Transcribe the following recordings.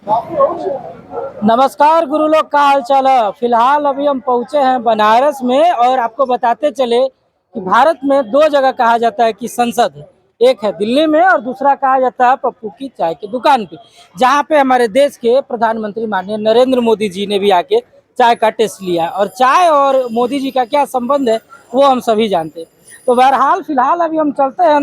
नमस्कार गुरु लोग, का हाल चाल है। फिलहाल अभी हम पहुंचे हैं बनारस में और आपको बताते चले कि भारत में दो जगह कहा जाता है कि संसद है। एक है दिल्ली में और दूसरा कहा जाता है पप्पू की चाय की दुकान पे, जहाँ पे हमारे देश के प्रधानमंत्री माननीय नरेंद्र मोदी जी ने भी आके चाय का टेस्ट लिया। और चाय और मोदी जी का क्या संबंध है वो हम सभी जानते हैं। तो बहरहाल फिलहाल अभी हम चलते हैं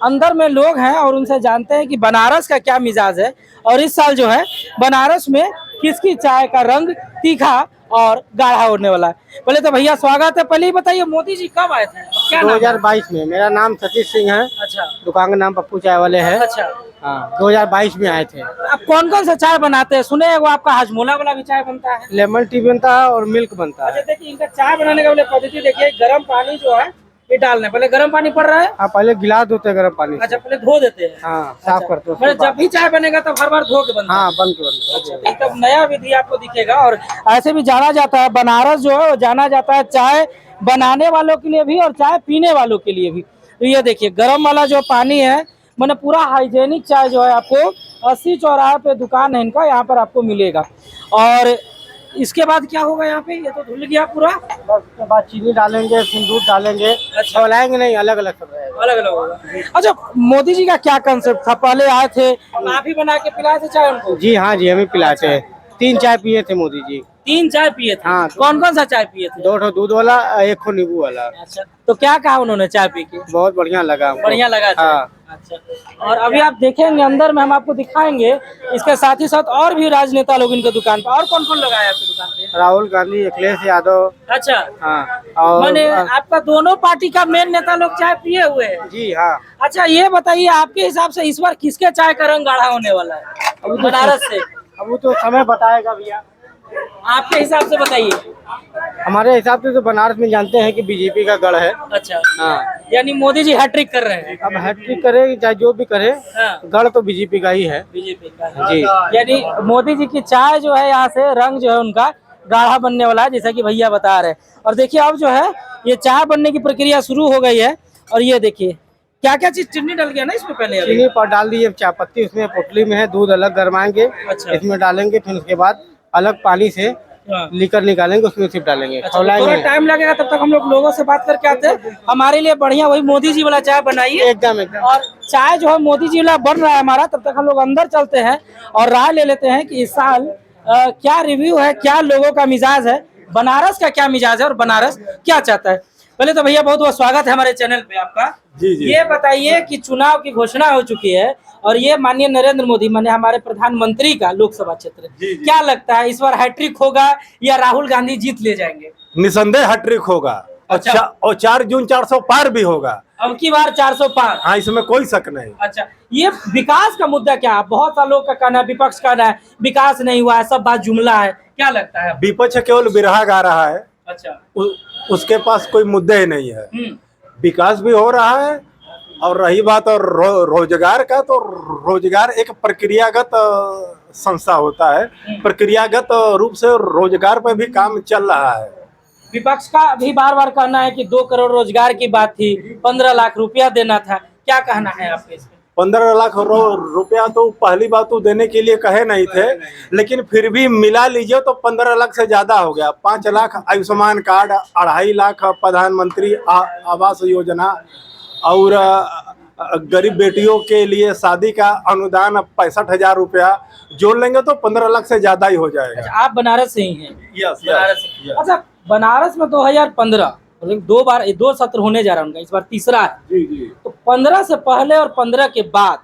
अंदर में लोग हैं और उनसे जानते हैं कि बनारस का क्या मिजाज है और इस साल जो है बनारस में किसकी चाय का रंग तीखा और गाढ़ा होने वाला है। पहले तो भैया स्वागत है। पहले ही बताइए मोदी जी कब आए थे, क्या नाम है? 2022 में। मेरा नाम सतीश सिंह है। अच्छा दुकान का नाम पप्पू चाय वाले है। अच्छा। हाँ, 2022 में आए थे। आप कौन कौन सा चाय बनाते हैं? सुने हैं वो आपका हाजमोला वाला भी चाय बनता है। लेमन टी बनता है और मिल्क बनता अच्छा है। देखिए, इनका चाय बनाने का पहले पद्धति देखिए। गर्म पानी जो है ये डालना है। पहले गर्म पानी पड़ रहा है। हाँ, पहले गिला धोते हैं गर्म पानी से। अच्छा, पहले धो देते हैं। हाँ, साफ करते हैं। मतलब जब भी चाय बनेगा तब हर बार धो के बनता है। हाँ, बन के अच्छा, तो तब नया विधि आपको दिखेगा। और ऐसे भी जाना जाता है बनारस जो है वो जाना जाता है चाय बनाने वालों के लिए भी और चाय पीने वालों के लिए भी। तो ये देखिए गर्म वाला जो पानी है, मैंने पूरा हाइजेनिक चाय जो है आपको 80 चौराहे पे दुकान है इनका, यहाँ पर आपको मिलेगा। और इसके बाद क्या होगा यहाँ पे? ये तो धुल गया पूरा। बस उसके बाद चीनी डालेंगे, सिंदूर डालेंगे। अच्छा, खौलाएंगे नहीं, अलग अलग सब रहेगा। अलग अलग होगा। अच्छा, मोदी जी का क्या कंसेप्ट था? पहले आए थे, आप ही बना के पिलाए थे चाय उनको? जी हाँ जी, हम ही पिलाते हैं। 3 चाय पिए थे मोदी जी। 3 चाय पिए थे? हाँ। कौन कौन सा चाय पिए थे? 2 ठो दूध वाला, 1 खो नींबू वाला। अच्छा, तो क्या कहा उन्होंने चाय पी के? बहुत बढ़िया लगा हमको। बढ़िया लगा चाय? हाँ। अच्छा, और अभी आप देखेंगे अंदर में हम आपको दिखाएंगे। इसके साथ ही साथ और भी राजनेता लोग इनके दुकान पर। और कौन कौन लगा है आपकी दुकान पे? राहुल गांधी, अखिलेश यादव। अच्छा, हाँ, और माने आपका दोनों पार्टी का मेन नेता लोग चाय पिए हुए हैं? जी हाँ। अच्छा, ये बताइए आपके हिसाब से इस बार किसके चाय का रंग गाढ़ा होने वाला है बनारस से? अब वो तो समय बताएगा भैया। आपके हिसाब से बताइए। हमारे हिसाब से तो बनारस में जानते हैं कि बीजेपी का गढ़ है। अच्छा, हाँ। यानी मोदी जी हैट्रिक कर रहे हैं। अब हैट्रिक करे चाहे जो भी करे, हाँ, गढ़ तो बीजेपी का ही है। बीजेपी का जी। यानी मोदी जी की चाय जो है यहाँ से रंग जो है उनका गाढ़ा बनने वाला है, जैसा कि भैया बता रहे हैं। और देखिए अब जो है ये चाय बनने की प्रक्रिया शुरू हो गई है। और ये देखिए क्या क्या चीज, चीनी डल गया ना इसमें पहले? अभी चीनी पर डाल दी, चाय पत्ती उसमें पोटली में है, दूध अलग गरमाएंगे। अच्छा। इसमें डालेंगे, फिर उसके बाद अलग पानी से हाँ। लीकर निकालेंगे, उसमें सिर्फ डालेंगे। अच्छा, तो थोड़ा खौलाएंगे। टाइम लगेगा, तब तक हम लोगों से बात करके आते हैं। हमारे लिए बढ़िया वही मोदी जी वाला चाय बनाइए। एकदम एकदम। और चाय जो है मोदी जी वाला बन रहा है हमारा, तब तक हम लोग अंदर चलते हैं और राय ले लेते हैं कि इस साल क्या रिव्यू है, क्या लोगों का मिजाज है, बनारस का क्या मिजाज है और बनारस क्या चाहता है। पहले तो भैया बहुत बहुत स्वागत है हमारे चैनल पे आपका। जी जी। ये बताइए कि चुनाव की घोषणा हो चुकी है और ये माननीय नरेंद्र मोदी माने हमारे प्रधानमंत्री का लोकसभा क्षेत्र, क्या लगता है इस बार हैट्रिक होगा या राहुल गांधी जीत ले जाएंगे? निसंदेह हैट्रिक होगा। अच्छा। और 4 जून 400 पार भी होगा। अब की बार 400 पार? हाँ, इसमें कोई शक नहीं। अच्छा, ये विकास का मुद्दा क्या है? बहुत सारे लोग का कहना है, विपक्ष का कहना है विकास नहीं हुआ है, सब बात जुमला है, क्या लगता है? विपक्ष केवल बिरहा गा रहा है। अच्छा। उसके पास कोई मुद्दे ही नहीं है। विकास भी हो रहा है। और रही बात और रोजगार का, तो रोजगार एक प्रक्रियागत संस्था होता है। प्रक्रियागत रूप से रोजगार पर भी काम चल रहा है। विपक्ष का भी बार बार कहना है कि 2 करोड़ रोजगार की बात थी, 15 लाख रुपया देना था, क्या कहना है आपके इसमें? 15 लाख रुपया तो पहली बात तो देने के लिए कहे नहीं थे, लेकिन फिर भी मिला लीजिए तो 15 लाख से ज्यादा हो गया। 5 लाख आयुष्मान कार्ड, 2.5 लाख प्रधानमंत्री आवास योजना, और गरीब बेटियों के लिए शादी का अनुदान 65,000 रुपया जोड़ लेंगे तो 15 लाख से ज्यादा ही हो जाएगा। अच्छा, आप बनारस से ही हैं? यस बनारस से। अच्छा, बनारस में 2015 दो सत्र होने जा रहा है उनका, इस बार तीसरा है। जी जी। तो 15 से पहले और 15 के बाद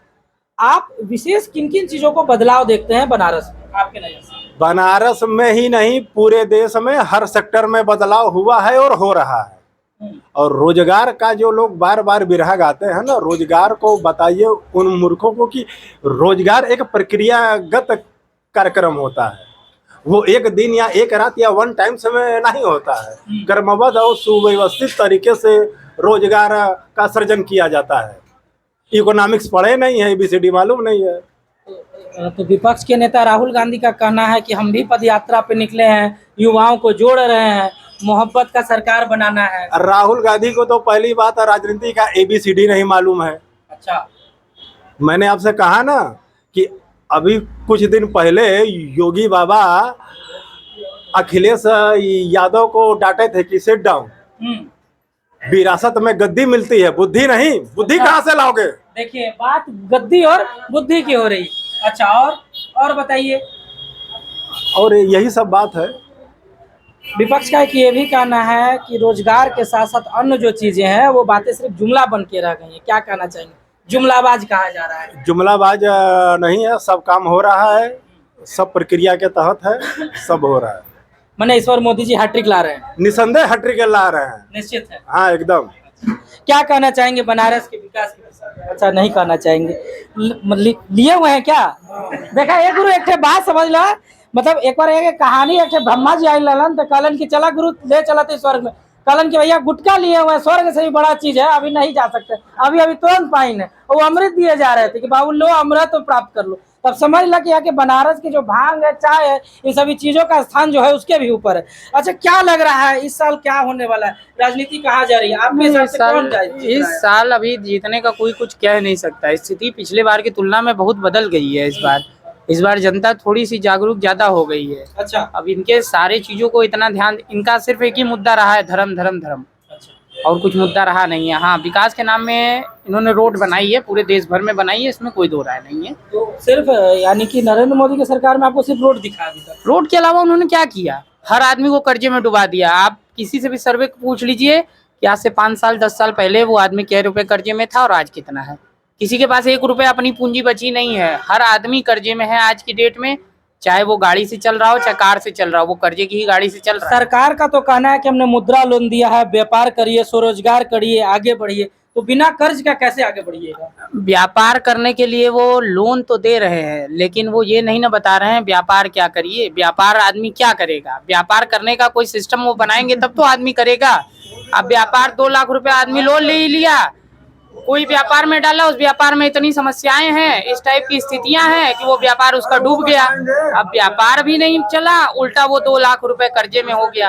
आप विशेष किन किन चीजों को बदलाव देखते हैं बनारस में आपके नजर से? बनारस में ही नहीं, पूरे देश में हर सेक्टर में बदलाव हुआ है और हो रहा है। और रोजगार का जो लोग बार बार बिरहा गाते हैं ना, रोजगार को बताइए उन मूर्खों को कि रोजगार एक प्रक्रियागत कार्यक्रम होता है। वो एक दिन या एक रात या वन टाइम समय नहीं होता है। क्रमबद्ध और सुव्यवस्थित तरीके से रोजगार का सृजन किया जाता है। इकोनॉमिक्स पढ़े नहीं है, ABCD मालूम नहीं है। तो विपक्ष के नेता राहुल गांधी का कहना है कि हम भी पद यात्रा पे निकले हैं, युवाओं को जोड़ रहे हैं, मोहब्बत का सरकार बनाना है। राहुल गांधी को तो पहली बात राजनीति का ABCD नहीं मालूम है। अच्छा। मैंने आपसे कहा ना कि अभी कुछ दिन पहले योगी बाबा अखिलेश यादव को डांटे थे कि सिट डाउन, विरासत में गद्दी मिलती है, बुद्धि नहीं, बुद्धि कहाँ से लाओगे। देखिए बात गद्दी और बुद्धि की हो रही। अच्छा, और बताइए। और यही सब बात है। विपक्ष का एक ये भी कहना है कि रोजगार के साथ साथ अन्य जो चीजें हैं वो बातें सिर्फ जुमला बन के रह गई हैं। क्या कहना चाहेंगे? जुमलाबाज कहा जा रहा है। जुमलाबाज नहीं है, सब काम हो रहा है, सब प्रक्रिया के तहत है, सब हो रहा है। मैंने इस बार मोदी जी हैट्रिक ला रहे हैं, निसंदेह हैट्रिक ला रहे हैं, निश्चित है। हाँ एकदम। क्या कहना चाहेंगे बनारस के विकास के विषय में? अच्छा, नहीं कहना चाहेंगे। लिए हुए हैं क्या? देखा एक गुरु एक बात समझ ला, मतलब एक बार एक कहानी, एक ब्रह्मा जी आई ललन तो कहलन की चला गुरु ले चला थे स्वर्ग में। कहलन की भैया गुटका लिए हुए हैं, स्वर्ग से भी बड़ा चीज है, अभी नहीं जा सकते, अभी तुरंत पाइन है। वो अमृत दिए जा रहे थे कि बाबू लो अमृत तो प्राप्त कर लो। तब समझ ला कि आके बनारस की जो भांग है, चाय है, इन सभी चीजों का स्थान जो है उसके भी ऊपर है। अच्छा, क्या लग रहा है इस साल क्या होने वाला है? राजनीति कहाँ जा रही है आपके हिसाब से? कौन इस साल अभी जीतने का कोई कुछ कह नहीं सकता। स्थिति पिछले बार की तुलना में बहुत बदल गई है। इस बार जनता थोड़ी सी जागरूक ज्यादा हो गई है। अच्छा, अब इनके सारे चीजों को इतना ध्यान, इनका सिर्फ एक ही मुद्दा रहा है, धर्म धर्म धर्म, और कुछ मुद्दा रहा नहीं है। हाँ, विकास के नाम में इन्होंने रोड बनाई है, पूरे देश भर में बनाई है, इसमें कोई दो राय नहीं है। तो सिर्फ यानी कि नरेंद्र मोदी की सरकार में आपको सिर्फ रोड दिखा अभी तक? रोड के अलावा उन्होंने क्या किया? हर आदमी को कर्जे में डुबा दिया। आप किसी से भी सर्वे पूछ लीजिए कि आज से 5 साल 10 साल पहले वो आदमी क्या रुपए कर्जे में था और आज कितना है। किसी के पास 1 रुपया अपनी पूंजी बची नहीं है। हर आदमी कर्जे में है आज की डेट में, चाहे वो गाड़ी से चल रहा हो चाहे कार से चल रहा हो, वो कर्जे की ही गाड़ी से चल रहा है। सरकार का तो कहना है कि हमने मुद्रा लोन दिया है, व्यापार करिए, स्वरोजगार करिए, आगे बढ़िए। तो बिना कर्ज का कैसे आगे बढ़िएगा? व्यापार करने के लिए वो लोन तो दे रहे हैं, लेकिन वो ये नहीं ना बता रहे हैं व्यापार क्या करिए, व्यापार आदमी क्या करेगा। व्यापार करने का कोई सिस्टम वो बनाएंगे तब तो आदमी करेगा। अब व्यापार 2 लाख रुपए आदमी लोन ले ही लिया, कोई व्यापार में डाला, उस व्यापार में इतनी समस्याएं हैं, इस टाइप की स्थितियां हैं कि वो व्यापार उसका डूब गया। अब व्यापार भी नहीं चला, उल्टा वो 2 लाख रुपए कर्जे में हो गया।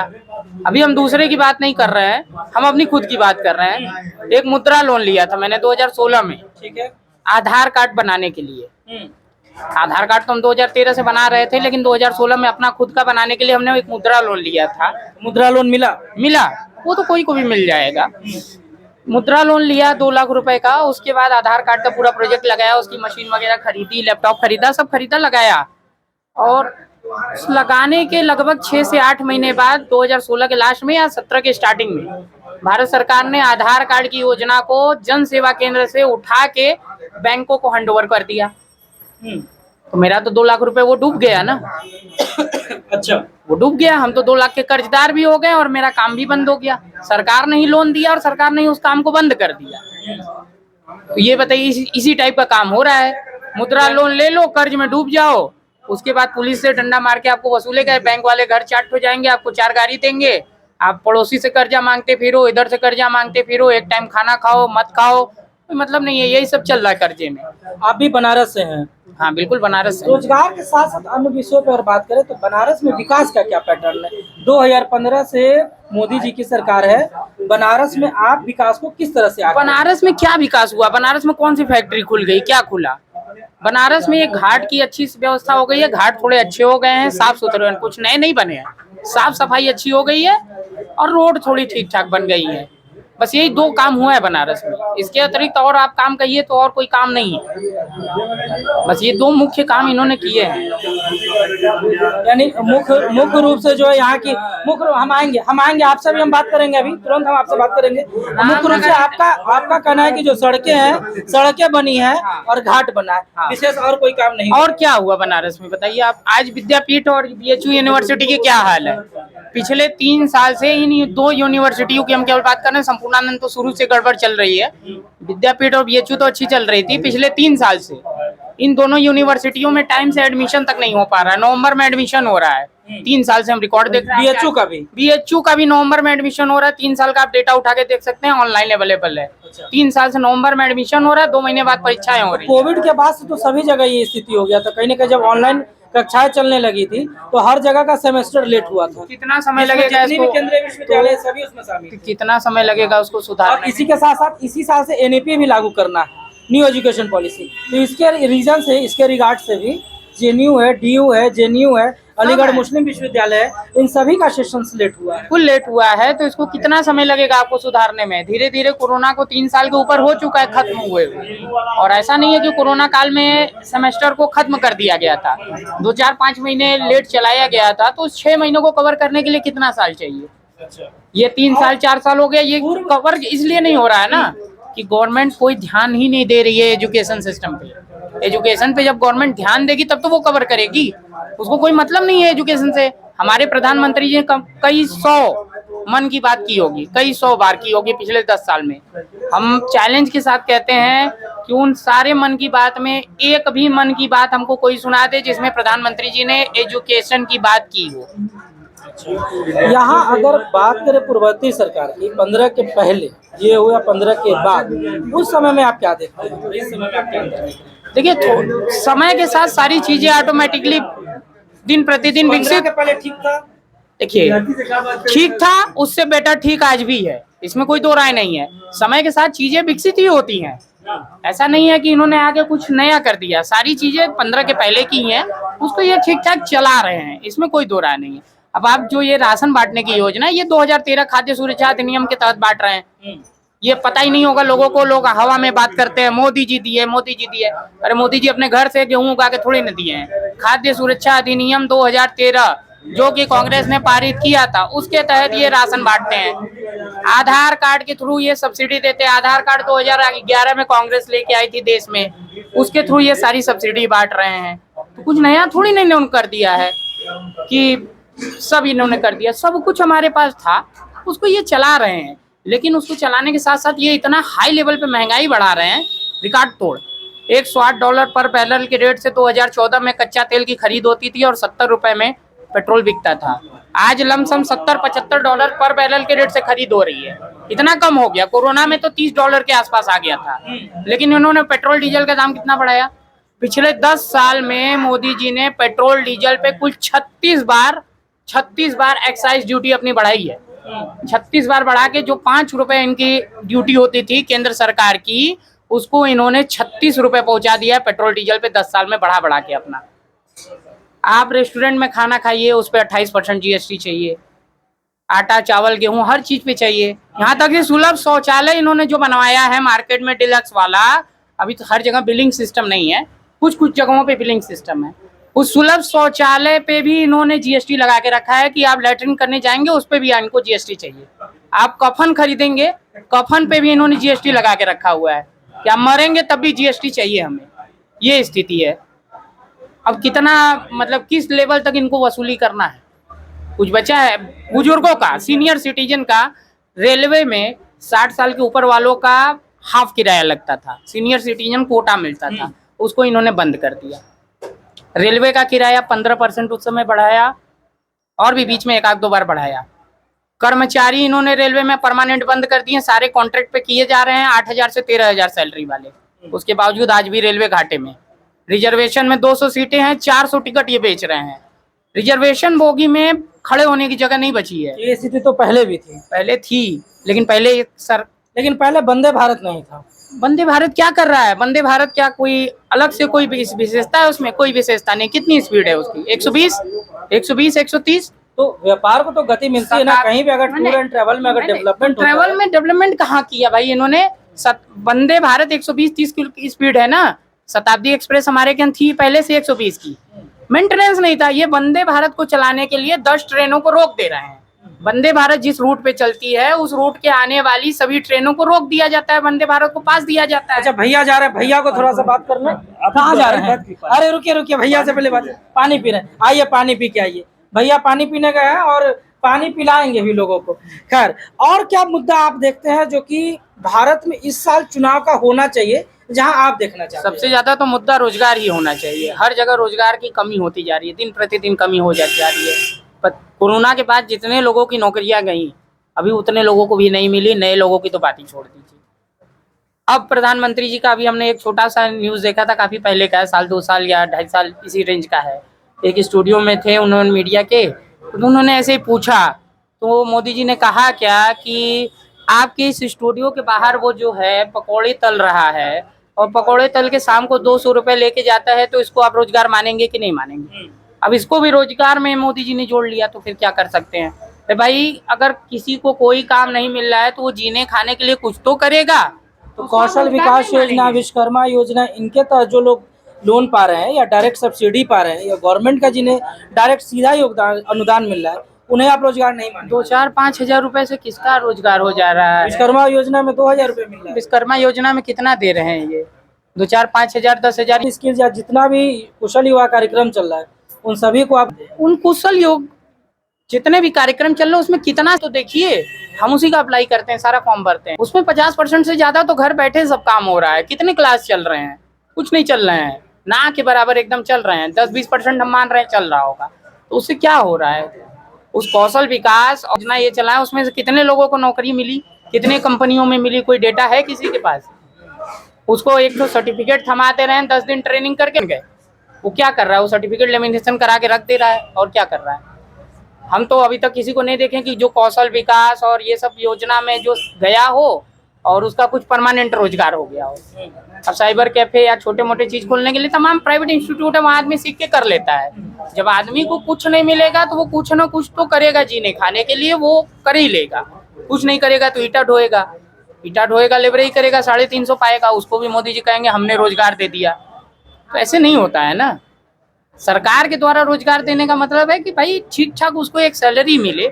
अभी हम दूसरे की बात नहीं कर रहे हैं, हम अपनी खुद की बात कर रहे हैं। एक मुद्रा लोन लिया था मैंने 2016 में, ठीक है, आधार कार्ड बनाने के लिए। आधार कार्ड तो हम 2013 से बना रहे थे, लेकिन 2016 में अपना खुद का बनाने के लिए हमने एक मुद्रा लोन लिया था। मुद्रा लोन मिला, वो तो कोई को भी मिल जाएगा। मुद्रा लोन लिया 2 लाख रुपए का, उसके बाद आधार कार्ड का पूरा प्रोजेक्ट लगाया, उसकी मशीन वगैरह खरीदी, लैपटॉप खरीदा, सब खरीदा, लगाया। और लगाने के लगभग 6 से 8 महीने बाद 2016 के लास्ट में या 17 के स्टार्टिंग में भारत सरकार ने आधार कार्ड की योजना को जन सेवा केंद्र से उठा के बैंकों को हैंडओवर कर दिया। तो मेरा तो 2 लाख रुपए वो डूब गया ना। अच्छा, वो डूब गया, हम तो 2 लाख के कर्जदार भी हो गए और मेरा काम भी बंद हो गया। सरकार ने ही लोन दिया और सरकार ने ही उस काम को बंद कर दिया। तो ये बताइए, इसी टाइप का काम हो रहा है। मुद्रा लोन ले लो, कर्ज में डूब जाओ, उसके बाद पुलिस से डंडा मार के आपको वसूलेगा, बैंक वाले घर चाट हो जाएंगे, आपको 4 गाड़ी देंगे, आप पड़ोसी से कर्जा मांगते फिरो, इधर से कर्जा मांगते फिरो, एक टाइम खाना खाओ मत खाओ, कोई मतलब नहीं है। यही सब चल रहा है कर्जे में। आप भी बनारस से हैं? हाँ बिल्कुल, बनारस से। रोजगार के साथ साथ अन्य विषयों पर बात करें तो बनारस में विकास का क्या पैटर्न है? 2015 से मोदी जी की सरकार है, बनारस में आप विकास को किस तरह से आगे? बनारस में क्या विकास हुआ? बनारस में कौन सी फैक्ट्री खुल गई, क्या खुला? बनारस में एक घाट की अच्छी व्यवस्था हो गई है, घाट थोड़े अच्छे हो गए हैं, साफ सुथरे, कुछ नए नहीं बने हैं, साफ सफाई अच्छी हो गई है और रोड थोड़ी ठीक ठाक बन गई है। बस यही 2 काम हुआ है बनारस में। इसके अतिरिक्त और आप काम कहिए तो और कोई काम नहीं है। बस ये 2 मुख्य काम इन्होंने किए हैं। यानी मुख्य रूप से जो है यहाँ की मुख्य, हम आएंगे आपसे भी हम बात करेंगे, अभी तुरंत हम आपसे बात करेंगे। मुख्य रूप से आपका कहना है कि जो सड़कें बनी है और घाट बना है, विशेष और कोई काम नहीं। और क्या हुआ बनारस में बताइए आप? आज विद्यापीठ और बीएचयू यूनिवर्सिटी के क्या हाल है? पिछले 3 साल से इन 2 यूनिवर्सिटियों की हम केवल बात कर रहे हैं, संपूर्णानंद तो शुरू से गड़बड़ चल रही है, विद्यापीठ और बीएचयू तो अच्छी चल रही थी। पिछले 3 साल से इन दोनों यूनिवर्सिटियों में टाइम से एडमिशन तक नहीं हो पा रहा है। नवंबर में एडमिशन हो रहा है, 3 साल से हम रिकॉर्ड देख रहे हैं। बीएचयू का भी नवंबर में एडमिशन हो रहा है, 3 साल का आप डेटा उठा के देख सकते हैं, ऑनलाइन अवेलेबल है। 3 साल से नवंबर में एडमिशन हो रहा है, 2 महीने बाद परीक्षाएं हो रही है। कोविड के बाद से तो सभी जगह ये स्थिति हो गया था, कहीं ना कहीं जब ऑनलाइन कक्षाएं चलने लगी थी तो हर जगह का सेमेस्टर लेट हुआ था। कितना समय लगेगा इसको? केंद्रीय विश्वविद्यालय सभी उसमें शामिल। कितना समय लगेगा उसको सुधारने? इसी के साथ साथ इसी साल से एनईपी भी लागू करना है, न्यू एजुकेशन पॉलिसी। तो इसके रीजन से, इसके रिगार्ड से भी जेएनयू है, डीयू है, जेएनयू है, अलीगढ़ मुस्लिम विश्वविद्यालय है, इन सभी का सेशन लेट हुआ है। बिल्कुल लेट हुआ है, तो इसको कितना समय लगेगा आपको सुधारने में? धीरे धीरे कोरोना को 3 साल के ऊपर हो चुका है खत्म हुए हुए। और ऐसा नहीं है कि कोरोना काल में सेमेस्टर को खत्म कर दिया गया था, 2-4-5 महीने लेट चलाया गया था, तो उस 6 महीनों को कवर करने के लिए कितना साल चाहिए? ये 3 साल 4 साल हो गया, ये कवर इसलिए नहीं हो रहा है ना कि गवर्नमेंट कोई ध्यान ही नहीं दे रही है एजुकेशन सिस्टम पे। एजुकेशन पे जब गवर्नमेंट ध्यान देगी तब तो वो कवर करेगी, उसको कोई मतलब नहीं है एजुकेशन से। हमारे प्रधानमंत्री जी ने कई 100 मन की बात की होगी, कई 100 बार की होगी पिछले 10 साल में। हम चैलेंज के साथ कहते हैं कि उन सारे मन की बात में एक भी मन की बात हमको कोई सुना दे जिसमें प्रधानमंत्री जी ने एजुकेशन की बात की हो। यहाँ अगर बात करें पूर्ववर्ती सरकार की 15 के पहले ये हुआ, 15 के बाद, उस समय में आप क्या देखते हैं? इस समय में आप क्या देखते हैं? देखिए, समय के साथ सारी चीजें ऑटोमेटिकली दिन प्रतिदिन 15 विकसित। के पहले ठीक था, देखिए, ठीक था, उससे बेटर ठीक आज भी है, इसमें कोई दो राय नहीं है। समय के साथ चीजें विकसित ही होती हैं, ऐसा नहीं है कि इन्होंने आगे कुछ नया कर दिया। सारी चीजें 15 के पहले की हैं, उसको ये ठीक ठाक चला रहे हैं, इसमें कोई दो राय नहीं है। अब आप जो ये राशन बांटने की योजना है, ये 2013 खाद्य सुरक्षा अधिनियम के तहत बांट रहे हैं। ये पता ही नहीं होगा लोगों को, लोग हवा में बात करते हैं मोदी जी दिए, मोदी जी दिए। अरे मोदी जी अपने घर से गेहूं उगा के थोड़ी न दिए हैं। खाद्य सुरक्षा अधिनियम 2013 जो कि कांग्रेस ने पारित किया था, उसके तहत ये राशन बांटते हैं। आधार कार्ड के थ्रू ये सब्सिडी देते हैं। आधार कार्ड 2011 में कांग्रेस लेके आई थी देश में, उसके थ्रू ये सारी सब्सिडी बांट रहे हैं। तो कुछ नया थोड़ी नहीं इन्होंने कर दिया है कि सब इन्होंने कर दिया। सब कुछ हमारे पास था, उसको ये चला रहे हैं। लेकिन उसको चलाने के साथ साथ ये इतना हाई लेवल पे महंगाई बढ़ा रहे हैं, रिकॉर्ड तोड़। $108 पर बैरल के रेट से 2014 में कच्चा तेल की खरीद होती थी और 70 रुपए में पेट्रोल बिकता था। आज लमसम $70-75 पर बैरल के रेट से खरीद हो रही है। इतना कम हो गया। कोरोना में तो $30 के आसपास आ गया था, लेकिन इन्होंने पेट्रोल डीजल का दाम कितना बढ़ाया? पिछले 10 साल में मोदी जी ने पेट्रोल डीजल पे कुल 36 बार एक्साइज ड्यूटी अपनी बढ़ाई है। 36 बार बढ़ा के जो 5 रुपए इनकी ड्यूटी होती थी केंद्र सरकार की, उसको इन्होंने 36 रुपए पहुंचा दिया है पेट्रोल डीजल पे 10 साल में बढ़ा के अपना। आप रेस्टोरेंट में खाना खाइए, उस पर 28% जीएसटी चाहिए। आटा चावल गेहूं हर चीज पे चाहिए। यहाँ तक कि सुलभ शौचालय इन्होंने जो बनवाया है मार्केट में डिलक्स वाला, अभी तो हर जगह बिलिंग सिस्टम नहीं है, कुछ कुछ जगहों पे बिलिंग सिस्टम है। उस सुलभ शौचालय पे भी इन्होंने जीएसटी लगा के रखा है कि आप लैट्रिन करने जाएंगे उस पे भी इनको जीएसटी चाहिए। आप कफन खरीदेंगे, कफन पे भी इन्होंने जीएसटी लगा के रखा हुआ है कि आप मरेंगे तब भी जीएसटी चाहिए हमें। ये स्थिति है। अब कितना, मतलब किस लेवल तक इनको वसूली करना है? कुछ बचा है? बुजुर्गों का, सीनियर सिटीजन का रेलवे में 60 साल के ऊपर वालों का हाफ किराया लगता था, सीनियर सिटीजन कोटा मिलता था, उसको इन्होंने बंद कर दिया। रेलवे का किराया 15% उस समय बढ़ाया, और भी बीच में 1-2 बार बढ़ाया। कर्मचारी इन्होंने रेलवे में परमानेंट बंद कर दिए, सारे कॉन्ट्रैक्ट पे किए जा रहे हैं, 8,000 से 13,000 सैलरी वाले। उसके बावजूद आज भी रेलवे घाटे में। रिजर्वेशन में 200 सीटें हैं, 400 टिकट ये बेच रहे हैं। रिजर्वेशन बोगी में खड़े होने की जगह नहीं बची है। ये स्थिति तो पहले भी थी, पहले थी, लेकिन पहले वंदे भारत नहीं था। वंदे भारत क्या कर रहा है? वंदे भारत क्या कोई अलग से कोई विशेषता है उसमें? कोई विशेषता नहीं। कितनी स्पीड है उसकी? 120, 130। तो व्यापार को तो गति मिलती है ना कहीं भी। अगर टूर एंड ट्रैवल में अगर डेवलपमेंट होता है, ट्रैवल में डेवलपमेंट कहाँ किया भाई इन्होंने? वंदे भारत 120-30 की स्पीड है ना। शताब्दी एक्सप्रेस हमारे यहाँ थी पहले से 120 की, मेंटेनेंस नहीं था। ये वंदे भारत को चलाने के लिए 10 ट्रेनों को रोक दे रहे हैं। वंदे भारत जिस रूट पे चलती है उस रूट के आने वाली सभी ट्रेनों को रोक दिया जाता है, वंदे भारत को पास दिया जाता है। अच्छा भैया जा रहे हैं, भैया को थोड़ा सा बात करना। कहाँ जा रहे हैं? अरे रुकिए, भैया से पहले बात। पानी पी रहे हैं, आइए पानी पी के आइए। भैया पानी पीने गए हैं और पानी पिलाएंगे भी लोगों को। खैर, और क्या मुद्दा आप देखते हैं जो कि भारत में इस साल चुनाव का होना चाहिए, जहां आप देखना चाहते हैं? सबसे ज्यादा तो मुद्दा रोजगार ही होना चाहिए। हर जगह रोजगार की कमी होती जा रही है, दिन प्रतिदिन कमी हो जाती जा रही है। कोरोना के बाद जितने लोगों की नौकरियां गई, अभी उतने लोगों को भी नहीं मिली। नए लोगों की तो बात ही छोड़ दीजिए। अब प्रधानमंत्री जी का अभी हमने एक छोटा सा न्यूज देखा था, काफी पहले का है, 1-2 साल या 2.5 साल इसी रेंज का है। एक स्टूडियो में थे उन्होंने, मीडिया के, तो उन्होंने ऐसे ही पूछा, तो मोदी जी ने कहा क्या कि आपके इस स्टूडियो के बाहर वो जो है पकौड़े तल रहा है और पकौड़े तल के शाम को 200 रुपए लेके जाता है, तो इसको आप रोजगार मानेंगे कि नहीं मानेंगे? अब इसको भी रोजगार में मोदी जी ने जोड़ लिया, तो फिर क्या कर सकते हैं? तो भाई अगर किसी को कोई काम नहीं मिल रहा है तो वो जीने खाने के लिए कुछ तो करेगा। तो कौशल विकास योजना, विश्वकर्मा योजना, इनके तहत जो लोग लोन पा रहे हैं या डायरेक्ट सब्सिडी पा रहे हैं या गवर्नमेंट का जिन्हें डायरेक्ट सीधा योगदान अनुदान मिल रहा है, उन्हें आप रोजगार नहीं मानते? 2-4-5 हजार रुपए से किसका रोजगार हो जा रहा है? विश्वकर्मा योजना में 2,000 रुपये मिल रहा है। विश्वकर्मा योजना में कितना दे रहे हैं ये? 2-4-5 हजार 10 हजार स्किल्स या जितना भी कुशल युवा कार्यक्रम चल रहा है, उन सभी को आप उन कुशल योग जितने भी कार्यक्रम चल रहे हैं उसमें कितना तो देखिए, हम उसी का अप्लाई करते हैं, सारा फॉर्म भरते हैं, उसमें 50% से ज्यादा तो घर बैठे सब काम हो रहा है। कितने क्लास चल रहे हैं? कुछ नहीं चल रहे हैं, ना के बराबर एकदम चल रहे हैं। 10-20% हम मान रहे हैं चल रहा होगा, तो उससे क्या हो रहा है? उस कौशल विकास योजना ये चला है, उसमें से कितने लोगों को नौकरी मिली, कितने कंपनियों में मिली, कोई डेटा है किसी के पास? उसको एक तो सर्टिफिकेट थमाते रहे, 10 दिन ट्रेनिंग करके गए, वो क्या कर रहा है? वो सर्टिफिकेट लेमिनेशन करा के रख दे रहा है, और क्या कर रहा है? हम तो अभी तक किसी को नहीं देखें कि जो कौशल विकास और ये सब योजना में जो गया हो और उसका कुछ परमानेंट रोजगार हो गया हो। अब साइबर कैफे या छोटे मोटे चीज खोलने के लिए तमाम प्राइवेट इंस्टीट्यूट है, वहाँ आदमी सीख के कर लेता है। जब आदमी को कुछ नहीं मिलेगा तो वो कुछ ना कुछ तो करेगा, जीने खाने के लिए वो कर ही लेगा। कुछ नहीं करेगा तो ईटा ढोएगा, लेबरई करेगा, 350 पाएगा, उसको भी मोदी जी कहेंगे हमने रोजगार दे दिया। तो ऐसे नहीं होता है ना। सरकार के द्वारा रोजगार देने का मतलब है कि भाई ठीक ठाक उसको एक सैलरी मिले,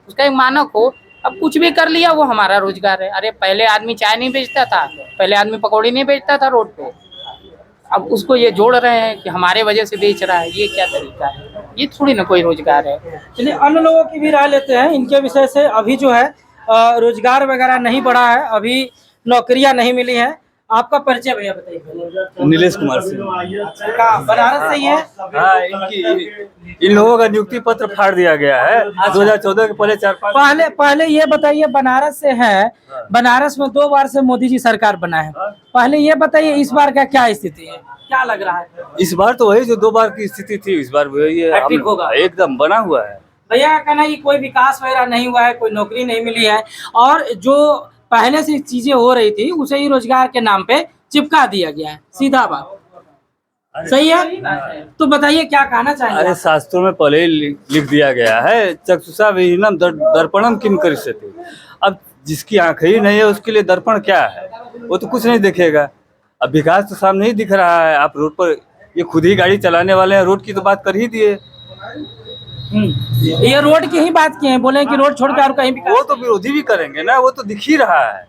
उसका एक मानक हो। अब कुछ भी कर लिया वो हमारा रोजगार है। अरे पहले आदमी चाय नहीं बेचता था, पहले आदमी पकौड़ी नहीं बेचता था रोड पे, अब उसको ये जोड़ रहे हैं कि हमारे वजह से बेच रहा है। ये क्या तरीका है? ये थोड़ी ना कोई रोजगार है। चलिए अन्य लोगों की भी राय लेते हैं इनके विषय से। अभी जो है रोजगार वगैरह नहीं बढ़ा है, अभी नौकरियां नहीं मिली हैं। आपका परिचय भैया बताइए। नीलेश कुमार सिंह। कहाँ, बनारस से ही है? हाँ, इन लोगों का नियुक्ति पत्र फाड़ दिया गया है 2014 के पहले 4-5। पहले ये बताइए, बनारस से है, बनारस में 2 बार से मोदी जी सरकार बना है। पहले ये बताइए इस बार का क्या स्थिति है, क्या लग रहा है? इस बार तो वही जो 2 बार की स्थिति थी, इस बार वही है, हैट्रिक होगा। एकदम बना हुआ है। भैया का कहना है कि कोई विकास वगैरह नहीं हुआ है, कोई नौकरी नहीं मिली है, और जो पहले से चीजें हो रही थी उसे ही रोजगार के नाम पे चिपका दिया गया है। सीधा बात सही है। तो बताइए क्या कहना चाहेंगे? अरे शास्त्रों में पहले ही लिख दिया गया है, चक्षुषा विहीनम दर्पणम किम करिष्यति। अब जिसकी आंखें ही नहीं है उसके लिए दर्पण क्या है? वो तो कुछ नहीं देखेगा। अब विकास तो सामने ही दिख रहा है। आप रोड पर, ये खुद ही गाड़ी चलाने वाले हैं, रोड की तो बात कर ही दिए। ये रोड की ही बात किए हैं, बोले कि रोड छोड़ के और कहीं वो तो विरोधी भी करेंगे ना, वो तो दिख ही रहा है।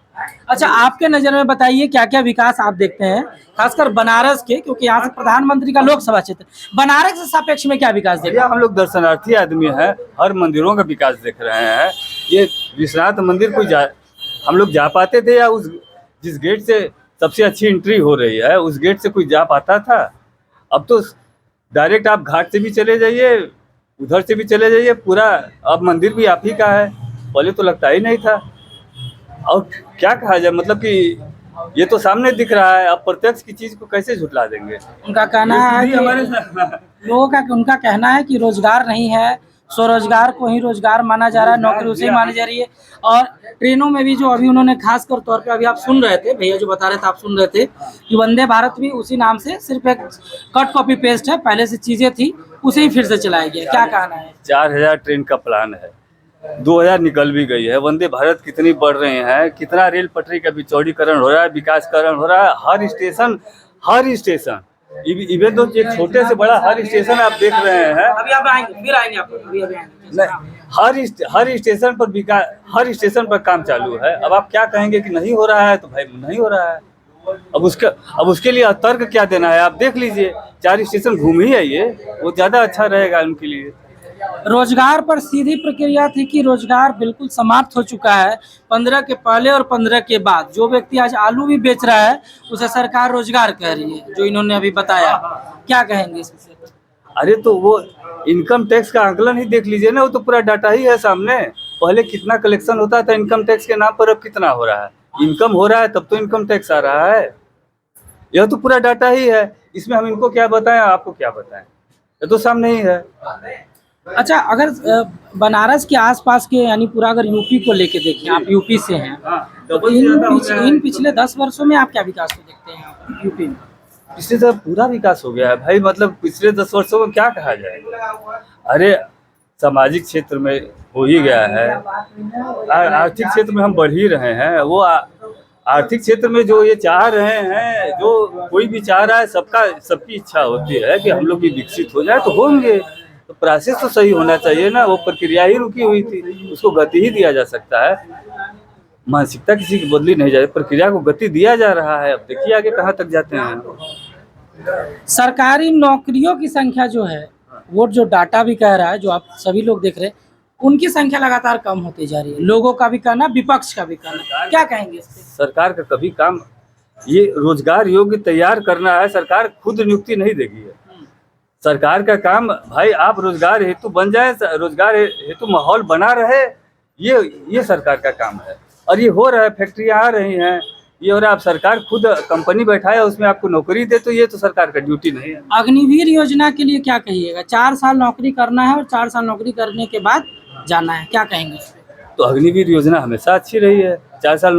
अच्छा, आपके नजर में बताइए क्या क्या विकास आप देखते हैं, खासकर बनारस के, क्योंकि यहाँ से प्रधानमंत्री का लोकसभा क्षेत्र। बनारस के सापेक्ष में क्या विकास देखते हैं? हम लोग दर्शनार्थी आदमी हैं, हर मंदिरों का विकास देख रहे हैं। ये विश्वनाथ मंदिर को हम लोग जा पाते थे, या उस जिस गेट से सबसे अच्छी एंट्री हो रही है उस गेट से कोई जा पाता था? अब तो डायरेक्ट आप घाट से भी चले जाइए, उधर से भी चले जाइए, पूरा अब मंदिर भी आप ही का है। पहले तो लगता ही नहीं था। और क्या कहा जाए, मतलब कि ये तो सामने दिख रहा है, अब प्रत्यक्ष की चीज को कैसे झुटला देंगे? उनका कहना है कि लोगों का, उनका कहना है कि रोजगार नहीं है, स्वरोजगार को ही रोजगार माना जा रहा है, नौकरी उसे ही मानी जा रही है। और ट्रेनों में भी जो अभी उन्होंने खासकर तौर पे, अभी आप सुन रहे थे, भैया जो बता रहे थे आप सुन रहे थे कि वंदे भारत भी उसी नाम से सिर्फ एक कट कॉपी पेस्ट है, पहले से चीजें थी उसे ही फिर से चलाया गया। क्या कहना है? 4000 ट्रेन का प्लान है, 2000 निकल भी गई है। वंदे भारत कितनी बढ़ रहे हैं, कितना रेल पटरी का बिचौड़ीकरण हो रहा है, विकासकरण हो रहा है। हर स्टेशन इवन तो एक छोटे से बड़ा हर स्टेशन आप देख रहे हैं। अभी आप आएंगे, फिर आएंगे आप, अभी आएंगे। नहीं, हर स्टेशन पर विकास, हर स्टेशन पर काम चालू है। अब आप क्या कहेंगे कि नहीं हो रहा है? तो भाई नहीं हो रहा है। अब उसके लिए तर्क क्या देना है? आप देख लीजिए, 4 स्टेशन घूम ही आइए, वो ज्यादा अच्छा रहेगा उनके लिए। रोजगार पर सीधी प्रक्रिया थी कि रोजगार बिल्कुल समाप्त हो चुका है। 15 के पहले और 15 के बाद जो व्यक्ति आज आलू भी बेच रहा है उसे सरकार रोजगार कह रही है, जो इन्होंने अभी बताया। क्या कहेंगे इस विषय पर? अरे तो वो इनकम टैक्स का आंकलन ही देख लीजिए ना, वो तो पूरा डाटा ही है सामने। पहले कितना कलेक्शन होता था इनकम टैक्स के नाम पर, अब कितना हो रहा है? इनकम हो रहा है तब तो इनकम टैक्स आ रहा है। यह तो पूरा डाटा ही है, इसमें हम इनको क्या बताएं, आपको क्या बताएं? ये तो सामने ही है। अच्छा, अगर बनारस के आसपास के यानी पूरा अगर यूपी को लेके देखें, आप यूपी से हैं, तो इन पिछले 10 वर्षों में आप क्या विकास को देखते हैं यूपी में? पिछले तो पूरा विकास हो गया है भाई, मतलब पिछले 10 वर्षों में क्या कहा जाएगा। अरे सामाजिक क्षेत्र में हो ही गया है, आर्थिक क्षेत्र में हम बढ़ ही रहे हैं। वो आर्थिक क्षेत्र में जो ये चाह रहे हैं, जो कोई भी चाह रहा है, सबकी इच्छा होती है कि हम लोग भी विकसित हो जाए, तो होंगे। तो प्रोसेस तो सही होना चाहिए ना, वो प्रक्रिया ही रुकी हुई थी, उसको गति ही दिया जा सकता है। मानसिकता किसी की बदली नहीं जाए, प्रक्रिया को गति दिया जा रहा है। अब देखिए आगे कहाँ तक जाते हैं। सरकारी नौकरियों की संख्या जो है, वो जो डाटा भी कह रहा है, जो आप सभी लोग देख रहे हैं, उनकी संख्या लगातार कम होती जा रही है। लोगों का भी कहना, विपक्ष का भी कहना, क्या कहेंगे इस पे? सरकार का कभी काम ये रोजगार योग्य तैयार करना है, सरकार खुद नियुक्ति नहीं देगी। सरकार का काम भाई आप रोजगार हेतु बन जाए, रोजगार हेतु माहौल बना रहे, ये सरकार का काम है। और ये हो रहा है, फैक्ट्रियाँ आ रही हैं, ये हो रहा है। आप सरकार खुद कंपनी बैठाए, उसमें आपको नौकरी दे, तो ये तो सरकार का ड्यूटी नहीं है। अग्निवीर योजना के लिए क्या कहिएगा? 4 साल नौकरी करना है और 4 साल नौकरी करने के बाद जाना है, क्या कहेंगे? तो अग्निवीर योजना हमेशा अच्छी रही है। 4 साल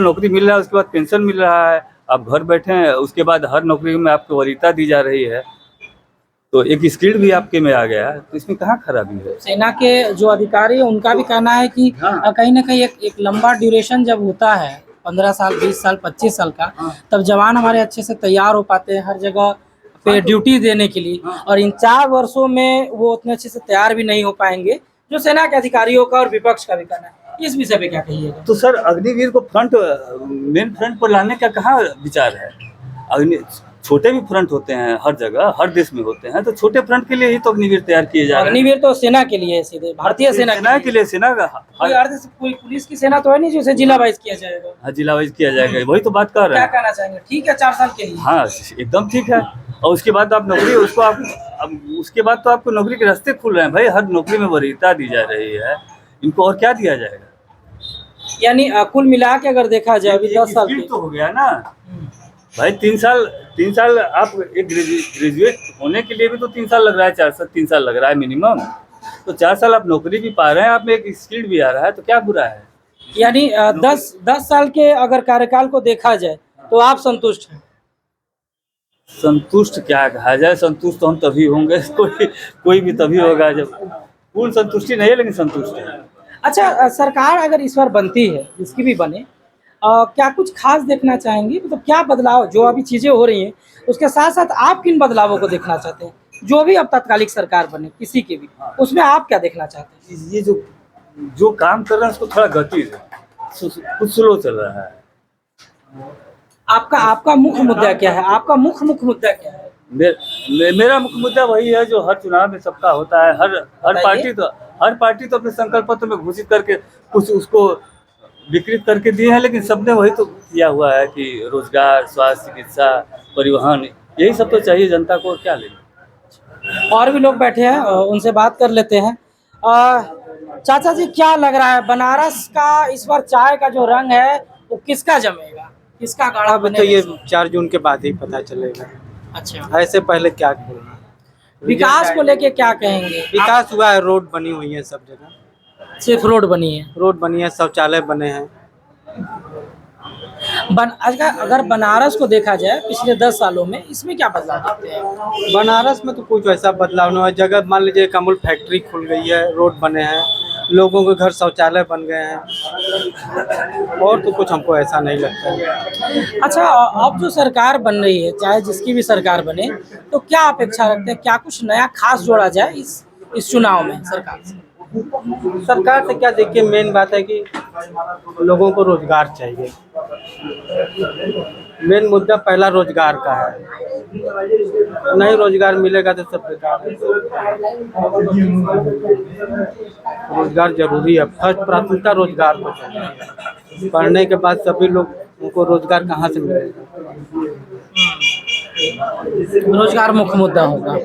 नौकरी मिल रहा है, उसके बाद पेंशन मिल रहा है, आप घर बैठे हैं, उसके बाद हर नौकरी में आपको वरीयता दी जा रही है, तो एक स्किल भी आपके में आ गया है, तो इसमें कहाँ खराबी है। सेना के जो अधिकारी है, उनका भी कहना है कि कहीं ना कहीं एक लंबा ड्यूरेशन जब होता है, 15 साल, 20 साल, 25 साल का, तब जवान हमारे अच्छे से तैयार हो पाते हैं हर जगह पे ड्यूटी देने के लिए। और इन 4 वर्षों में वो उतने अच्छे से तैयार भी नहीं हो पाएंगे, जो सेना के अधिकारियों का और विपक्ष का भी कहना है। इस विषय पे क्या कहिएगा? तो सर अग्निवीर को मेन फ्रंट पर लाने का कहाँ विचार है। छोटे भी फ्रंट होते हैं हर जगह, हर देश में होते हैं, तो छोटे फ्रंट के लिए ही तो अग्निवीर तैयार किए जा रहे हैं। अग्निवीर तो सेना के लिए है, सीधे भारतीय सेना के लिए। सेना का कोई पुलिस की सेना तो है नहीं जिसे जिला वाइज किया जाएगा। हाँ, जिला वाइज किया जाएगा, वही तो बात कर रहे हैं। क्या कहना चाहेंगे? ठीक है, 4 साल के लिए। हाँ, एकदम ठीक है। और उसके बाद आप नौकरी, उसके बाद तो आपको नौकरी के रास्ते खुल रहे हैं भाई। हर नौकरी में वरीयता दी जा रही है, इनको और क्या दिया जाएगा। यानी कुल मिला के अगर देखा जाए, अभी 10 साल तो हो गया ना भाई। 3 साल आप एक ग्रेजुएट होने के लिए भी तो 3 साल लग रहा है, 3 साल लग रहा है मिनिमम। तो 4 साल आप नौकरी भी पा रहे हैं, आप में एक स्किल भी आ रहा है, तो क्या बुरा है। यानी 10 साल के अगर कार्यकाल को देखा जाए तो आप संतुष्ट हैं? संतुष्ट क्या कहा जाए, संतुष्ट तो हम तभी होंगे, कोई भी तभी होगा जब पूर्ण संतुष्टि नहीं है, लेकिन संतुष्ट है। अच्छा, सरकार अगर इस बार बनती है, जिसकी भी बने, क्या कुछ खास देखना चाहेंगे? मतलब क्या बदलाव, जो अभी चीजें हो रही हैं उसके साथ साथ आप किन बदलावों को देखना चाहते हैं? जो भी अब तत्कालिक सरकार बने, किसी की भी, उसमें आप क्या देखना चाहते हैं? ये जो काम कर रहे हैं उसको थोड़ा गति से, कुछ स्लो चल रहा है। आपका मुख्य मुद्दा क्या है? आपका मुख्य मुद्दा क्या है? मेरा मुख्य मुद्दा वही है जो हर चुनाव में सबका होता है। हर पार्टी तो अपने संकल्प पत्र में घोषित करके कुछ उसको विकृत करके दिए हैं, लेकिन सबने वही तो किया हुआ है कि रोजगार, स्वास्थ्य, चिकित्सा, परिवहन, यही सब तो चाहिए जनता को, और क्या लेंगे। और भी लोग बैठे हैं, उनसे बात कर लेते हैं। चाचा जी, क्या लग रहा है बनारस का इस बार चाय का जो रंग है वो किसका जमेगा, किसका गाढ़ा अब तो ये 4 जून के बाद ही पता चलेगा। अच्छा, ऐसे पहले क्या बोलना। विकास को लेके क्या कहेंगे? विकास हुआ है, रोड बनी हुई है सब जगह, सिर्फ रोड बनी है, शौचालय बने हैं। अगर बनारस को देखा जाए पिछले 10 सालों में, इसमें क्या बदलाव देखते हैं? बनारस में तो कुछ वैसा बदलाव नहीं हुआ। जगह मान लीजिए एक अमूल फैक्ट्री खुल गई है, रोड बने हैं, लोगों के घर शौचालय बन गए हैं, और तो कुछ हमको ऐसा नहीं लगता है। अच्छा, अब जो सरकार बन रही है, चाहे जिसकी भी सरकार बने, तो क्या अपेक्षा रखते हैं? क्या कुछ नया खास जोड़ा जाए इस चुनाव में सरकार से? सरकार से क्या, देखिए मेन बात है कि लोगों को रोजगार चाहिए। मेन मुद्दा पहला रोजगार का है, नहीं रोजगार मिलेगा तो सब बेकार है। रोजगार जरूरी है, फर्स्ट प्राथमिकता रोजगार को चाहिए। पढ़ने के बाद सभी लोग, उनको रोजगार कहाँ से मिलेगा? रोजगार मुख्य मुद्दा होगा।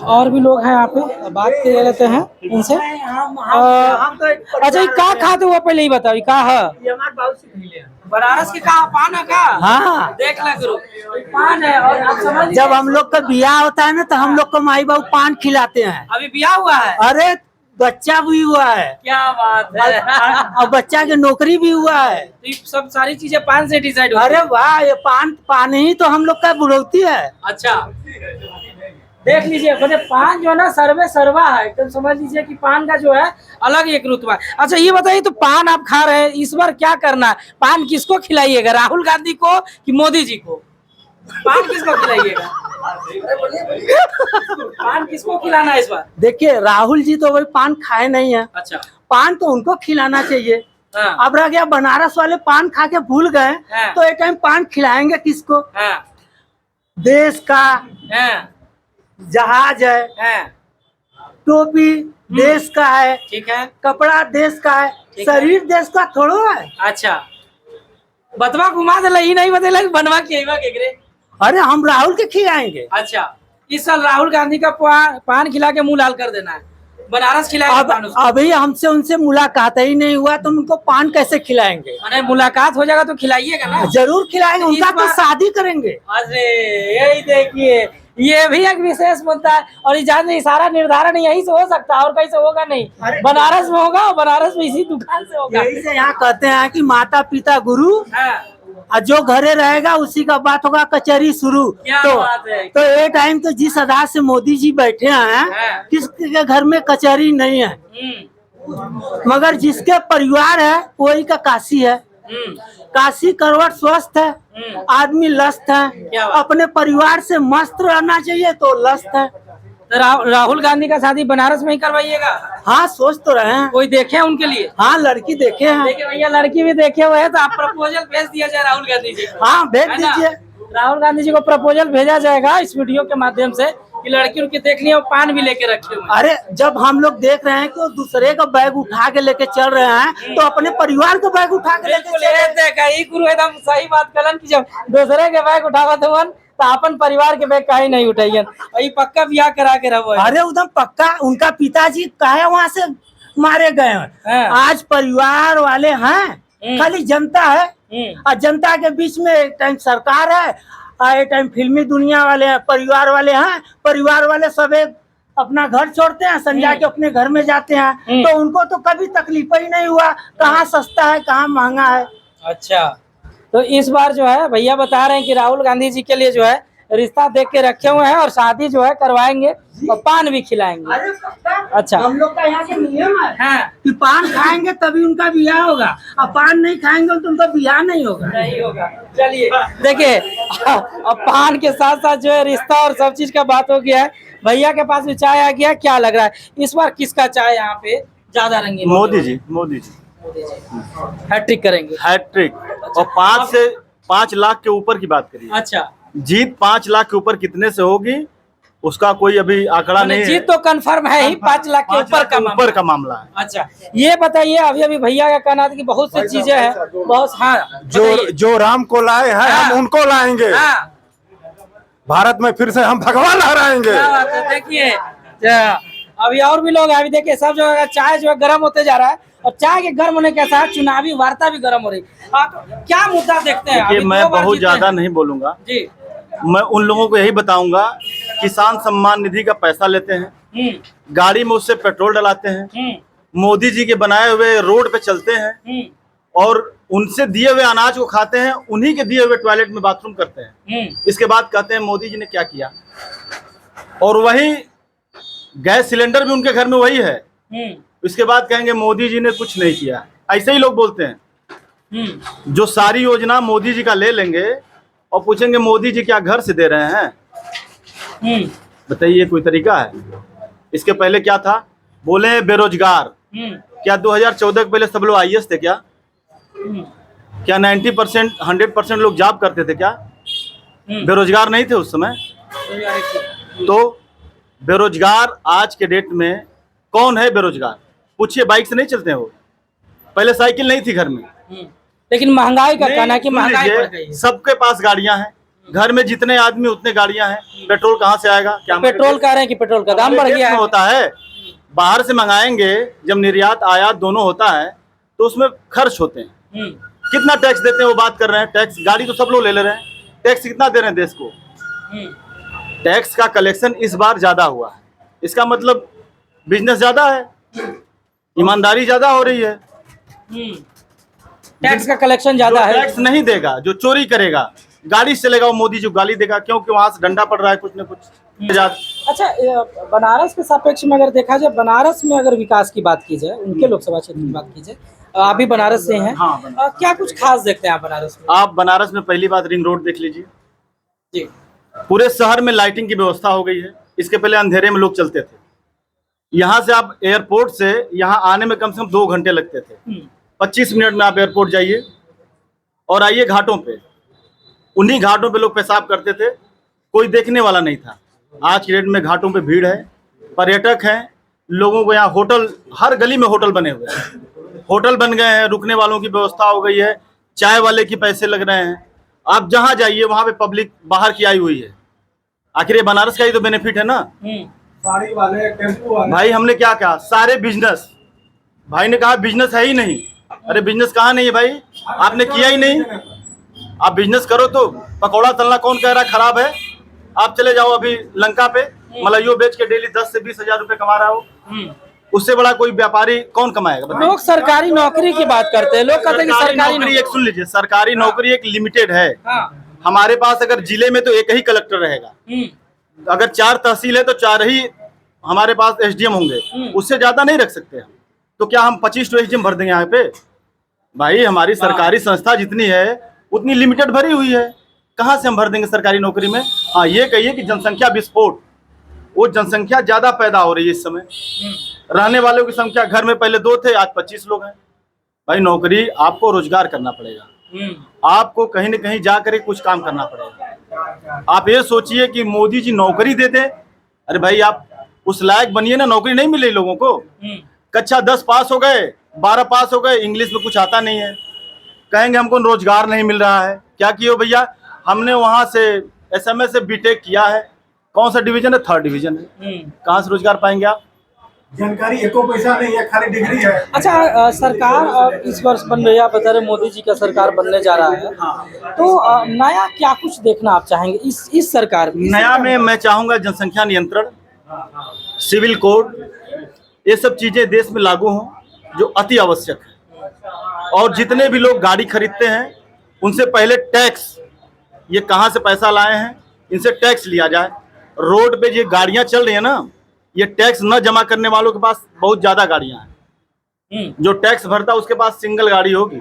और भी लोग हैं यहाँ पे, बात कर लेते हैं इनसे। अच्छा, का खाते हुआ पहले ही बताओ, का है? बनारस के कहा पान है का? हाँ। देख ला गुरु, पान है। और आप समझ जब हम लोग का ब्याह होता है ना तो हम लोग को माई बाबू पान खिलाते हैं। अभी ब्याह हुआ है? अरे बच्चा भी हुआ है क्या बात है। और बच्चा की नौकरी भी हुआ है। तो ये सब सारी चीजें पान से डिसाइड होती अरे है। वाह, ये पान ही तो हम लोग का बुढ़ौती है। अच्छा, देख लीजिए मैंने पान जो है ना सर्वे सर्वा है एकदम, समझ लीजिए कि पान का जो है अलग एक रुतबा है। अच्छा ये बताइए, तो पान आप खा रहे हैं, इस बार क्या करना है? पान किसको खिलाइएगा, राहुल गांधी को कि मोदी जी को? पान किसको खिलाइएगा? पान किसको खिलाना है इस बार? देखिए राहुल जी तो वही पान खाए नहीं है, अच्छा। पान तो उनको खिलाना चाहिए। हाँ। अब रह गया बनारस वाले पान खा के भूल गए, हाँ। तो एक टाइम पान खिलाएंगे किसको? हाँ। देश का हाँ। जहाज है, हाँ। टोपी देश का है, ठीक है। कपड़ा देश का है, ठीक है। शरीर देश का थोड़ो है। अच्छा, बतवा घुमा दे, ही नहीं बतेला कि बनवा के आइबा केकरे? अरे हम राहुल के खिलाएंगे। अच्छा, इस साल राहुल गांधी का पान खिला के मुंह लाल कर देना है, बनारस खिलाएगा पान उसको। अभी हमसे उनसे मुलाकात ही नहीं हुआ तो उनको पान कैसे खिलाएंगे? अरे मुलाकात हो जाएगा तो खिलाइएगा ना। जरूर खिलाएंगे, उनका इस तो बार- शादी करेंगे। अरे यही देखिए, ये भी एक विशेष मुद्दा है। और ये सारा निर्धारण यहीं से हो सकता है, और कहीं से होगा नहीं। बनारस में होगा, और बनारस में इसी दुकान से होगा। यही से यहाँ कहते हैं कि माता पिता गुरु, हाँ। और जो घरे रहेगा उसी का बात होगा कचहरी शुरू। क्या तो बात है। तो ये टाइम तो जिस आधार से मोदी जी बैठे हैं, हाँ। किसके घर में कचहरी नहीं है, मगर जिसके परिवार है वही का काशी है। काशी करवट स्वस्थ है, आदमी लस्त है, क्या बात। अपने परिवार से मस्त रहना चाहिए तो लस्त है। तो राहुल गांधी का शादी बनारस में ही करवाइएगा? हाँ सोच तो रहे हैं। कोई देखे उनके लिए? हाँ लड़की देखे हैं। देखिए भैया, लड़की भी देखे हुए है, तो आप प्रपोजल भेज दिया जाए राहुल गांधी जी को। हाँ भेज है ना? दीजिए। राहुल गांधी जी को प्रपोजल भेजा जाएगा इस वीडियो के माध्यम से कि लड़की उनकी देख लिया, पान भी लेके रखे हुए हैं। अरे जब हम लोग देख रहे हैं कि वो दूसरे का बैग उठा के लेके चल रहे हैं तो अपने परिवार का बैग उठा के लेके बिल्कुल, चल रहे ये हैं। देखा ही गुरु एकदम सही बात कलन की, जब दूसरे के बैग उठावत हुवन तो अपन परिवार के बैग काहे नहीं उठाइयन। और ये पक्का ब्याह करा के रहो। अरे उधर पक्का उनका पिताजी काहे वहाँ से मारे गए हैं। हाँ। आज परिवार वाले हैं, खाली जनता है, और जनता के बीच में एक टाइम सरकार है और एक टाइम फिल्मी दुनिया वाले हैं। परिवार वाले हैं, परिवार वाले सब एक अपना घर छोड़ते हैं, संजा के अपने घर में जाते हैं। तो उनको तो कभी तकलीफ ही नहीं हुआ कहाँ सस्ता है कहाँ महंगा है। अच्छा, तो इस बार जो है भैया बता रहे हैं कि राहुल गांधी जी के लिए जो है रिश्ता देख के रखे हुए हैं, और शादी जो है करवाएंगे और पान भी खिलाएंगे। अरे पक्का। अच्छा। हम लोग का यहाँ के नियम है हाँ। कि पान खाएंगे तभी उनका ब्याह होगा, और पान नहीं खाएंगे तो उनका ब्याह नहीं होगा। नहीं होगा। चलिए देखिए, अब पान के साथ साथ जो है रिश्ता और सब चीज का बात हो गया है। भैया के पास भी चाय आ गया, क्या लग रहा है इस बार किसका चाय यहाँ पे ज्यादा रंगीन? मोदी जी हैट्रिक करेंगे। हैट्रिक। और 5 लाख के ऊपर की बात करिए। अच्छा, जीत 5 लाख के ऊपर कितने से होगी उसका कोई अभी आंकड़ा नहीं है। जीत तो कंफर्म है ही, 5 लाख के 5 लाख के ऊपर का मामला है। अच्छा ये बताइए, अभी भैया का कहना था कि बहुत सी चीजें हैं, बहुत। हाँ जो राम को लाए हैं हाँ। हम उनको लाएंगे। हाँ, भारत में फिर से हम भगवान लहराएंगे। क्या बात है। देखिए अभी और भी लोग हैं, अभी देखिए सब जो है चाय जो है गर्म होते जा रहा है, और चाय के गर्म होने के साथ चुनावी वार्ता भी गर्म हो रही है। आप क्या मुद्दा देखते हैं? देखिए अभी मैं 2 बार बहुत जीते ज्यादा हैं। नहीं बोलूंगा। जी। मैं उन लोगों को यही बताऊंगा, किसान सम्मान निधि का पैसा लेते हैं, गाड़ी में उससे पेट्रोल डलाते हैं, मोदी जी के बनाए हुए रोड पे चलते हैं, और उनसे दिए हुए अनाज को खाते हैं, उन्हीं के दिए हुए टॉयलेट में बाथरूम करते हैं। इसके बाद कहते हैं मोदी जी ने क्या किया, और वही गैस सिलेंडर भी उनके घर में वही है। इसके बाद कहेंगे मोदी जी ने कुछ नहीं किया। ऐसे ही लोग बोलते हैं। जो सारी योजना मोदी जी का ले लेंगे और पूछेंगे मोदी जी क्या घर से दे रहे हैं? बताइए कोई तरीका है? इसके पहले क्या था? बोले बेरोजगार। क्या 2014 के पहले सब लोग IAS थे क्या? क्या 90% 100% लोग जॉब करते थे क्या? बेरोजगार नहीं थे उस समय। तो बेरोजगार आज के डेट में कौन है बेरोजगार? पूछिए, बाइक से नहीं चलते हैं वो। पहले साइकिल नहीं थी घर में। लेकिन महंगाई का कहना है कि सुन महंगाई लीजिए, बढ़ गई है। सबके पास गाड़ियां हैं, घर में जितने आदमी उतने गाड़ियां हैं। पेट्रोल कहाँ से आएगा? क्या पेट्रोल कह रहे हैं कि पेट्रोल का दाम बढ़ गया है। होता है, बाहर से मंगाएंगे, जब निर्यात आयात दोनों होता है तो उसमें खर्च होते हैं। कितना टैक्स देते हैं वो बात कर रहे हैं। टैक्स गाड़ी तो सब लोग ले रहे हैं, टैक्स कितना दे रहे हैं देश को। टैक्स का कलेक्शन इस बार ज्यादा हुआ है, इसका मतलब बिजनेस ज्यादा है, ईमानदारी ज्यादा हो रही है। टैक्स का कलेक्शन ज्यादा है। टैक्स नहीं देगा, जो चोरी करेगा, गाड़ी से चलेगा, वो मोदी जी गाली देगा, क्योंकि वहां से डंडा पड़ रहा है कुछ न कुछ। अच्छा, बनारस के सापेक्ष में अगर देखा जाए, बनारस में अगर विकास की बात की जाए, उनके लोकसभा क्षेत्र की बात की जाए, आप भी बनारस से हैं। हाँ, क्या कुछ खास देखते हैं आप बनारस में? आप बनारस में पहली बात रिंग रोड देख लीजिए जी। पूरे शहर में लाइटिंग की व्यवस्था हो गई है। इसके पहले अंधेरे में लोग चलते थे। यहाँ से आप एयरपोर्ट से यहाँ आने में कम से कम 2 घंटे लगते थे। 25 मिनट में आप एयरपोर्ट जाइए और आइए घाटों पे। उन्हीं घाटों पे लोग पेशाब करते थे, कोई देखने वाला नहीं था। आज की डेट में घाटों पे भीड़ है, पर्यटक हैं, लोगों को यहाँ होटल, हर गली में होटल बने हुए हैं, होटल बन गए हैं, रुकने वालों की व्यवस्था हो गई है, चाय वाले की पैसे लग रहे हैं। आप जहाँ जाइए वहाँ पे पब्लिक बाहर की आई हुई है। आखिर ये बनारस का ही तो बेनिफिट है ना। साड़ी वाले, टेम्पू वाले। भाई हमने क्या कहा, सारे बिजनेस, भाई ने कहा बिजनेस है ही नहीं। अरे बिजनेस कहाँ नहीं है भाई, आपने किया ही नहीं। आप बिजनेस करो तो पकौड़ा तलना कौन कह रहा है खराब है। आप चले जाओ अभी लंका पे, मलाइयो बेच के डेली 10 से 20 हजार रुपए कमा रहा हो, उससे बड़ा कोई व्यापारी कौन कमाएगा बताइए। लोग सरकारी नौकरी की बात करते हैं, लोग कहते हैं कि सरकारी नौकरी एक, सुन लीजिए, सरकारी नौकरी एक लिमिटेड है। हाँ। हमारे पास अगर जिले में तो एक ही कलेक्टर रहेगा, अगर 4 तहसील है तो 4 ही हमारे पास एसडीएम होंगे, उससे ज्यादा नहीं रख सकते हम। तो क्या हम 25 तो एसडीएम भर देंगे यहाँ पे? भाई हमारी सरकारी संस्था जितनी है उतनी लिमिटेड भरी हुई है, कहाँ से हम भर देंगे सरकारी नौकरी में। हाँ, ये कहिए कि जनसंख्या विस्फोट, वो जनसंख्या ज्यादा पैदा हो रही है इस समय। रहने वालों की संख्या घर में पहले 2 थे, आज 25 लोग हैं। भाई नौकरी, आपको रोजगार करना पड़ेगा, आपको कहीं न कहीं जा कर कुछ काम करना पड़ेगा। आप ये सोचिए कि मोदी जी नौकरी दे दे, अरे भाई आप उस लायक बनिए ना, नौकरी नहीं मिले लोगों को। कक्षा 10 पास हो गए, 12 पास हो गए, इंग्लिश में कुछ आता नहीं है, कहेंगे हमको रोजगार नहीं मिल रहा है। क्या किए भैया, हमने वहां से एसएमएस से बीटेक किया है, कौन सा डिवीजन है? 3rd डिवीजन है। कहाँ से रोजगार पाएंगे आप? जानकारी एको पैसा नहीं है, खाली डिग्री है। अच्छा, सरकार इस वर्ष बन रही है, आप बता रहे मोदी जी का सरकार बनने जा रहा है, तो नया क्या कुछ देखना आप चाहेंगे इस सरकार में? नया में मैं चाहूंगा जनसंख्या नियंत्रण, सिविल कोड, ये सब चीजें देश में लागू हों जो अति आवश्यक है। और जितने भी लोग गाड़ी खरीदते हैं उनसे पहले टैक्स, ये कहाँ से पैसा लाए हैं, इनसे टैक्स लिया जाए। रोड पे ये गाड़ियां चल रही है ना, ये टैक्स न जमा करने वालों के पास बहुत ज्यादा गाड़ियां हैं। जो टैक्स भरता है उसके पास सिंगल गाड़ी होगी,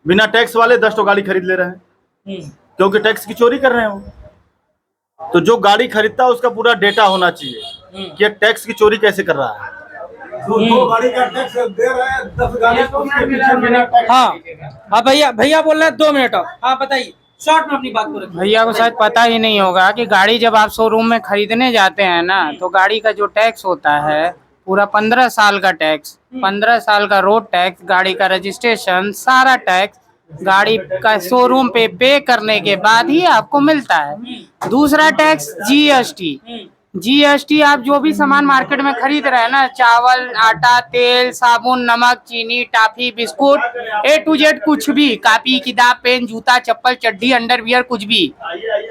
बिना टैक्स वाले 10 तो गाड़ी खरीद ले रहे हैं, क्योंकि टैक्स की चोरी कर रहे हैं वो। तो जो गाड़ी खरीदता है उसका पूरा डेटा होना चाहिए कि टैक्स की चोरी कैसे कर रहा है। 2 गाड़ी का टैक्स दे रहे हैं, 10 गाड़ी उसके पीछे बिना टैक्स। हाँ भैया बोल रहे हैं 2 मिनट और। हाँ बताइए, शॉर्ट में अपनी बात को रखिए। भैया को शायद पता ही नहीं होगा कि गाड़ी जब आप शोरूम में खरीदने जाते हैं ना, तो गाड़ी का जो टैक्स होता है पूरा 15 साल का टैक्स, 15 साल का रोड टैक्स, गाड़ी का रजिस्ट्रेशन, सारा टैक्स गाड़ी का शोरूम पे करने के बाद ही आपको मिलता है। दूसरा टैक्स जीएसटी, आप जो भी सामान मार्केट में खरीद रहे हैं ना, चावल, आटा, तेल, साबुन, नमक, चीनी, toffee, biscuit, A to Z, कुछ भी, कॉपी, किताब, पेन, जूता, चप्पल, चड्डी, अंडरवियर, कुछ भी,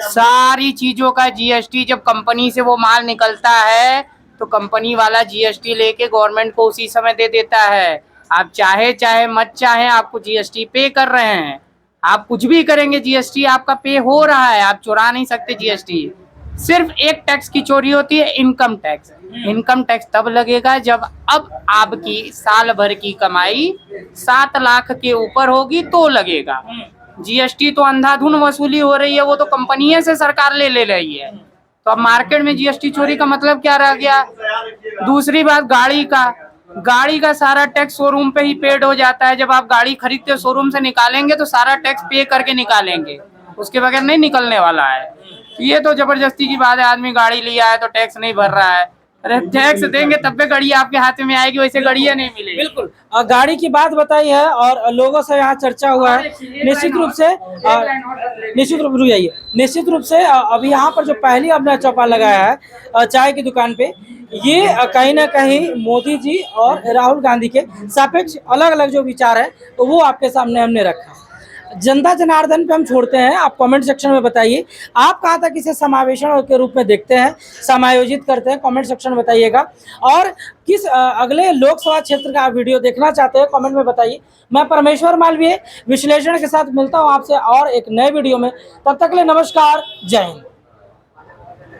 सारी चीजों का जीएसटी। जब कंपनी से वो माल निकलता है तो कंपनी वाला जीएसटी लेके गवर्नमेंट को उसी समय दे देता है। आप चाहे मत चाहे, आपको जीएसटी पे कर रहे हैं। आप कुछ भी करेंगे जीएसटी आपका पे हो रहा है, आप चुरा नहीं सकते जीएसटी। सिर्फ एक टैक्स की चोरी होती है, इनकम टैक्स। इनकम टैक्स तब लगेगा जब अब आपकी साल भर की कमाई 7 लाख के ऊपर होगी तो लगेगा। जीएसटी तो अंधाधुन वसूली हो रही है, वो तो कंपनी से सरकार ले रही है। तो अब मार्केट में जीएसटी चोरी का मतलब क्या रह गया? दूसरी बात, गाड़ी का सारा टैक्स शोरूम पे ही पेड हो जाता है। जब आप गाड़ी खरीदते शोरूम से निकालेंगे तो सारा टैक्स पे करके निकालेंगे, उसके बगैर नहीं निकलने वाला है। ये तो जबरदस्ती की बात है, आदमी गाड़ी लिया है तो टैक्स नहीं भर रहा है। अरे टैक्स देंगे तब पे गाड़ी आपके हाथ में आएगी, वैसे गाड़ियाँ नहीं मिलेगी। बिल्कुल, गाड़ी की बात बताई है और लोगों से यहाँ चर्चा हुआ है। निश्चित रूप से अभी यहाँ पर जो पहली आपने चौपाल लगाया है चाय की दुकान पे, ये कहीं ना कहीं मोदी जी और राहुल गांधी के सापेक्ष अलग अलग जो विचार है तो वो आपके सामने हमने रखा। जनता जनार्दन पे हम छोड़ते हैं, आप कमेंट सेक्शन में बताइए आप कहाँ तक इसे समावेशन के रूप में देखते हैं, समायोजित करते हैं, कमेंट सेक्शन में बताइएगा। और किस अगले लोकसभा क्षेत्र का आप वीडियो देखना चाहते हैं कमेंट में बताइए। मैं परमेश्वर मालवीय विश्लेषण के साथ मिलता हूँ आपसे और एक नए वीडियो में, तब तक के लिए नमस्कार, जय हिंद।